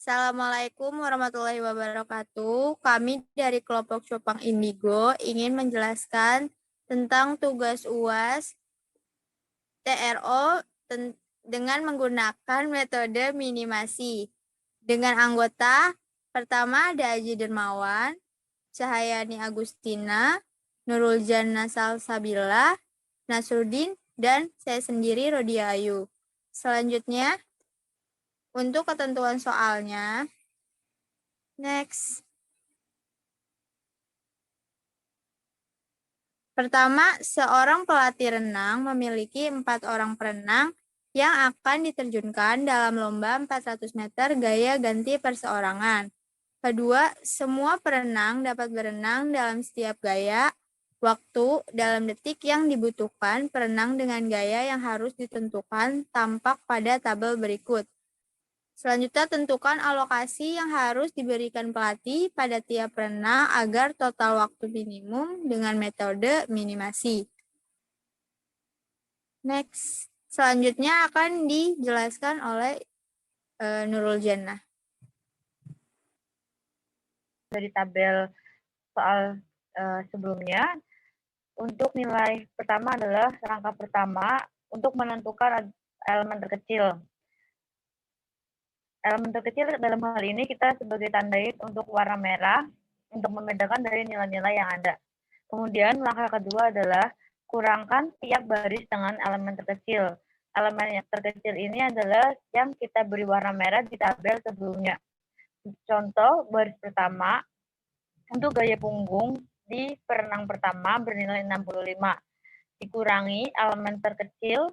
Assalamualaikum warahmatullahi wabarakatuh. Kami dari kelompok Cupang Indigo ingin menjelaskan tentang tugas UAS TRO dengan menggunakan metode minimasi. Dengan anggota, pertama ada Aji Dermawan, Cahayani Agustina, Nurul Jannah Salsabila, Nasruddin, dan saya sendiri Rodia Ayu. Selanjutnya, untuk ketentuan soalnya, next. Pertama, seorang pelatih renang memiliki 4 orang perenang yang akan diterjunkan dalam lomba 400 meter gaya ganti perseorangan. Kedua, semua perenang dapat berenang dalam setiap gaya, waktu, dalam detik yang dibutuhkan. Perenang dengan gaya yang harus ditentukan tampak pada tabel berikut. Selanjutnya, tentukan alokasi yang harus diberikan pelatih pada tiap perenang agar total waktu minimum dengan metode minimasi. Next. Selanjutnya akan dijelaskan oleh Nurul Jannah. Dari tabel soal sebelumnya, untuk nilai pertama adalah langkah pertama untuk menentukan elemen terkecil. Elemen terkecil dalam hal ini kita sebagai tandai untuk warna merah untuk membedakan dari nilai-nilai yang ada. Kemudian langkah kedua adalah kurangkan tiap baris dengan elemen terkecil. Elemen yang terkecil ini adalah yang kita beri warna merah di tabel sebelumnya. Contoh baris pertama, untuk gaya punggung di perenang pertama bernilai 65. Dikurangi elemen terkecil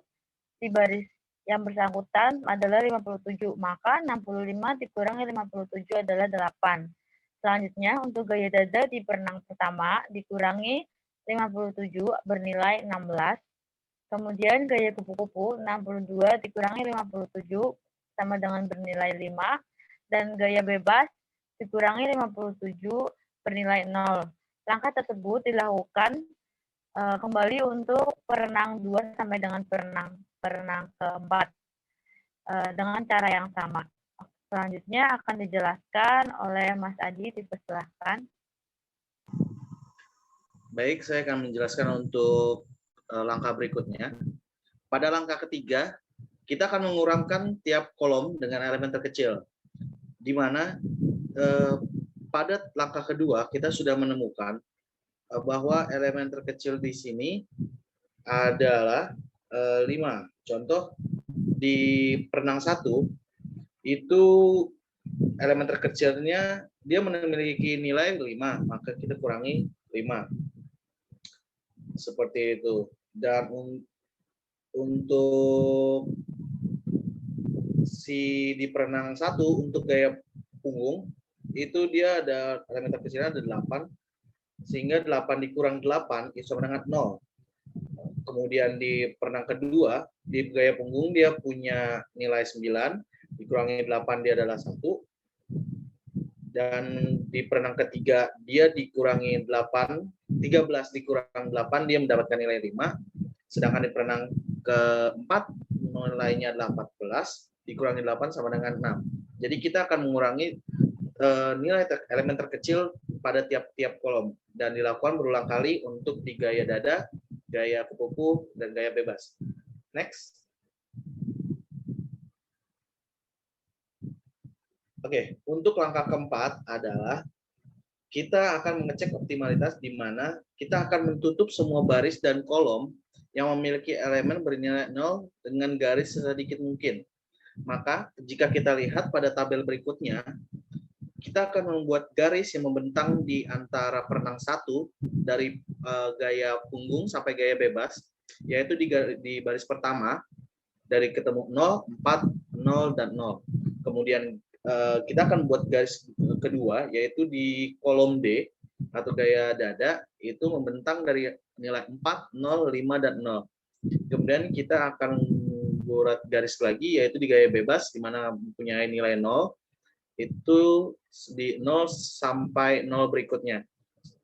di baris yang bersangkutan adalah 57, maka 65 dikurangi 57 adalah 8. Selanjutnya, untuk gaya dada di perenang pertama dikurangi 57 bernilai 16. Kemudian gaya kupu-kupu 62 dikurangi 57 sama dengan bernilai 5. Dan gaya bebas dikurangi 57 bernilai 0. Langkah tersebut dilakukan kembali untuk perenang 2 sampai dengan perenang keempat dengan cara yang sama. Selanjutnya akan dijelaskan oleh Mas Adi, dipersilahkan. Baik, saya akan menjelaskan untuk langkah berikutnya. Pada langkah ketiga, kita akan menguramkan tiap kolom dengan elemen terkecil, di mana pada langkah kedua kita sudah menemukan bahwa elemen terkecil di sini adalah 5. Contoh, di perenang 1, itu elemen terkecilnya dia memiliki nilai 5, maka kita kurangi 5. Seperti itu. Dan untuk di perenang 1, untuk gaya punggung, itu dia ada elemen terkecilnya ada 8, sehingga 8 dikurang 8 itu sama dengan 0. Kemudian di perenang kedua, di gaya punggung dia punya nilai 9, dikurangi 8 dia adalah 1. Dan di perenang ketiga dia dikurangi 8, 13 dikurang 8 dia mendapatkan nilai 5. Sedangkan di perenang keempat nilainya adalah 14, dikurangi 8 sama dengan 6. Jadi kita akan mengurangi nilai elemen terkecil pada tiap-tiap kolom dan dilakukan berulang kali untuk di gaya dada, gaya kupu-kupu, dan gaya bebas. Next. Oke, untuk langkah keempat adalah kita akan mengecek optimalitas di mana kita akan menutup semua baris dan kolom yang memiliki elemen bernilai 0 dengan garis sedikit mungkin. Maka jika kita lihat pada tabel berikutnya, kita akan membuat garis yang membentang di antara perenang 1 dari gaya punggung sampai gaya bebas, yaitu di baris pertama dari ketemu 0, 4, 0, dan 0. Kemudian kita akan buat garis kedua, yaitu di kolom D atau gaya dada, itu membentang dari nilai 4, 0, 5, dan 0. Kemudian kita akan buat garis lagi, yaitu di gaya bebas, di mana mempunyai nilai 0, itu di 0 sampai 0 berikutnya.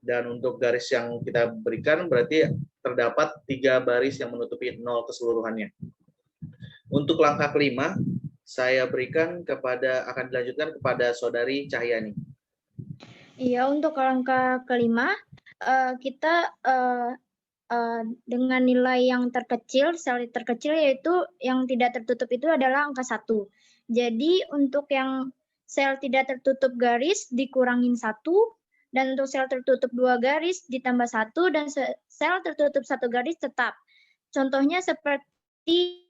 Dan untuk garis yang kita berikan berarti terdapat 3 baris yang menutupi 0 keseluruhannya. Untuk langkah kelima, saya berikan akan dilanjutkan kepada Saudari Cahyani. Iya, untuk langkah kelima, kita dengan nilai yang terkecil, sel terkecil yaitu yang tidak tertutup itu adalah angka 1. Jadi untuk yang sel tidak tertutup garis dikurangin 1, dan untuk sel tertutup 2 garis ditambah 1, dan sel tertutup 1 garis tetap. Contohnya seperti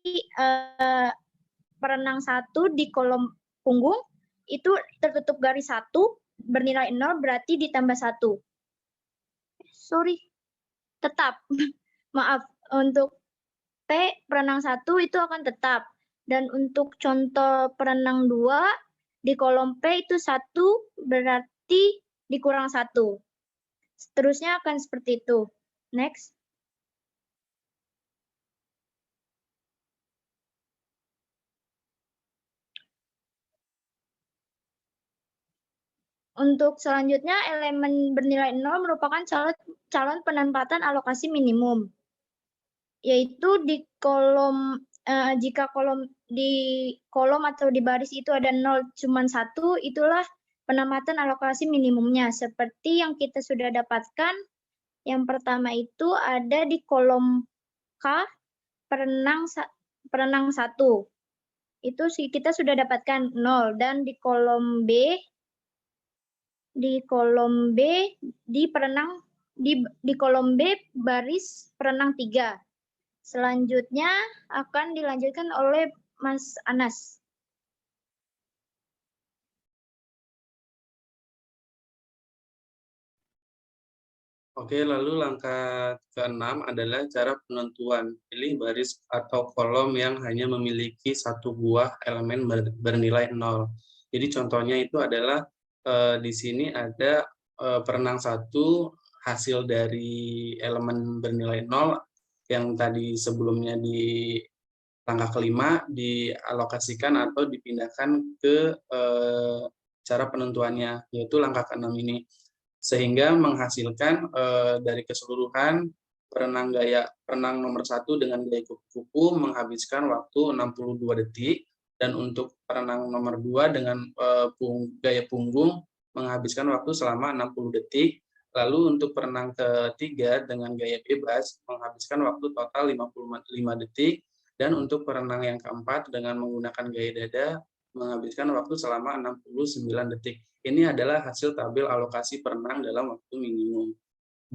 perenang 1 di kolom punggung, itu tertutup garis 1, bernilai 0 berarti ditambah 1. Tetap. Maaf, untuk P perenang 1 itu akan tetap. Dan untuk contoh perenang 2, di kolom P itu 1 berarti dikurang 1. Seterusnya akan seperti itu. Next. Untuk selanjutnya, elemen bernilai 0 merupakan calon penempatan alokasi minimum, yaitu di kolom jika di kolom atau di baris itu ada 0 cuma 1, itulah penempatan alokasi minimumnya. Seperti yang kita sudah dapatkan, yang pertama itu ada di kolom K perenang 1. Itu kita sudah dapatkan 0, dan di kolom B di kolom B baris perenang 3. Selanjutnya akan dilanjutkan oleh Mas Anas. Oke, lalu langkah ke-6 adalah cara penentuan. Pilih baris atau kolom yang hanya memiliki satu buah elemen bernilai 0. Jadi contohnya itu adalah di sini ada perenang 1 hasil dari elemen bernilai 0 yang tadi sebelumnya di langkah kelima dialokasikan atau dipindahkan ke cara penentuannya, yaitu langkah ke-6 ini. Sehingga menghasilkan dari keseluruhan perenang nomor 1 dengan gaya kupu-kupu menghabiskan waktu 62 detik, dan untuk perenang nomor 2 dengan gaya punggung menghabiskan waktu selama 60 detik. Lalu untuk perenang ketiga dengan gaya bebas menghabiskan waktu total 55 detik, dan untuk perenang yang keempat dengan menggunakan gaya dada menghabiskan waktu selama 69 detik. Ini adalah hasil tabel alokasi perenang dalam waktu minimum.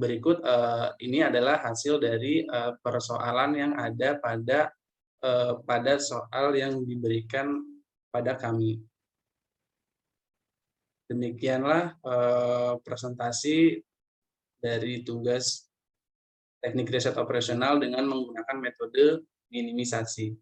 Berikut ini adalah hasil dari persoalan yang ada pada soal yang diberikan pada kami. Demikianlah presentasi dari tugas teknik riset operasional dengan menggunakan metode minimisasi.